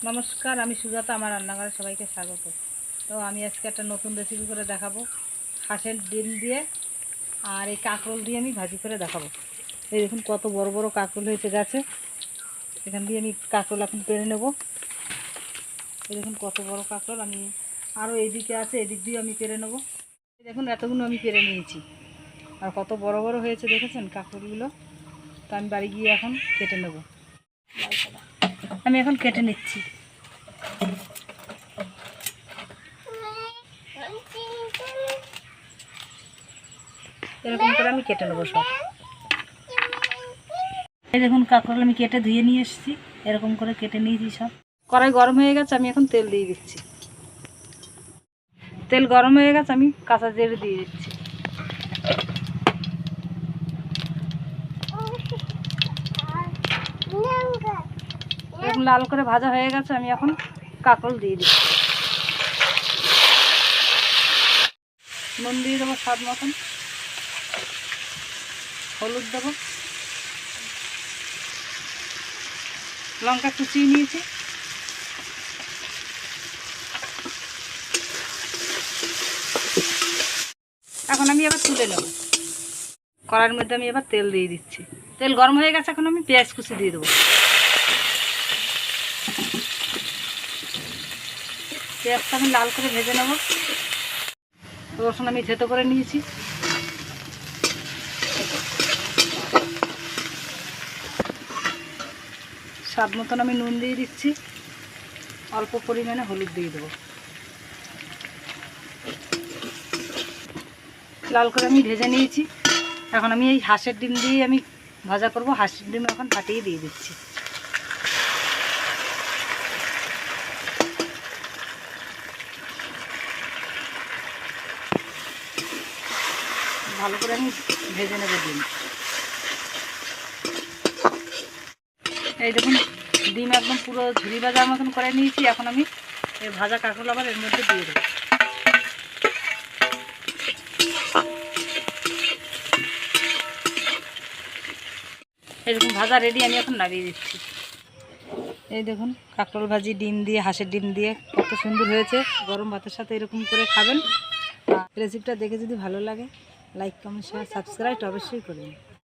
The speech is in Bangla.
নমস্কার, আমি সুজাতা। আমার রান্নাঘরে সবাইকে স্বাগত। তো আমি আজকে একটা নতুন রেসিপি করে দেখাবো। হাঁসের ডিম দিয়ে আর এই কাঁকরোল দিয়ে আমি ভাজি করে দেখাবো। এই দেখুন কত বড় বড় কাঁকরোল হয়েছে গাছে। এখান দিয়ে আমি কাঁকরোল এখন পেরে নেব। এই দেখুন কত বড় কাঁকরোল। আমি আরও এইদিকে আছে, এদিক দিয়ে আমি পেরে নেব। দেখুন এতগুলো আমি পেরে নিয়েছি। আর কত বড় বড় হয়েছে দেখেছেন কাঁকরোলগুলো। তো আমি বাড়ি গিয়ে এখন কেটে নেব। আমি এখন কেটে নিচ্ছি। এরকম করে আমি কেটে নেবো সব। এই দেখুন কাঁকরোল আমি কেটে ধুয়ে নিয়ে এসেছি। এরকম করে কেটে নিয়েছি সব। কড়াই গরম হয়ে গেছে, আমি এখন তেল দিয়ে দিচ্ছি। তেল গরম হয়ে গেছে, আমি কাঁচা জিরে দিয়ে দিচ্ছি। এরকম লাল করে ভাজা হয়ে গেছে, আমি এখন কাঁকরোল দিয়ে দিচ্ছি। নুন দিয়ে দেবো স্বাদ মতন, হলুদ দেবো, লঙ্কা কুচিয়ে নিয়েছি। এখন আমি এবার তুলে নেব। কড়াইয়ের মধ্যে আমি এবার তেল দিয়ে দিচ্ছি। তেল গরম হয়ে গেছে, এখন আমি পেঁয়াজ কুচি দিয়ে দেবো। পেঁয়াজটা আমি লাল করে ভেজে নেব। রসুন আমি থেতো করে নিয়েছি। স্বাদ মতন আমি নুন দিয়ে দিচ্ছি। অল্প পরিমাণে হলুদ দিয়ে দেবো। লাল করে আমি ভেজে নিয়েছি। এখন আমি এই হাঁসের ডিম দিয়ে আমি ভাজা করব। হাঁসের ডিম এখন ফাটিয়ে দিয়ে দিচ্ছি। ভালো করে আমি ভেজে নেব ডিম। এই দেখুন ডিম একদম পুরো ঝুরি ভাজার মতন করে নিয়েছি। এখন আমি এই ভাজা কাঁকরোল আবার এর মধ্যে দিয়ে দেবো। এরকম ভাজা রেডি, আমি এখন নামিয়ে দিচ্ছি। এই দেখুন কাঁকরোল ভাজি ডিম দিয়ে, হাঁসের ডিম দিয়ে কত সুন্দর হয়েছে। গরম ভাতের সাথে এরকম করে খাবেন। রেসিপিটা দেখে যদি ভালো লাগে, লাইক, কমেন্ট, শেয়ার, সাবস্ক্রাইব অবশ্যই করবেন।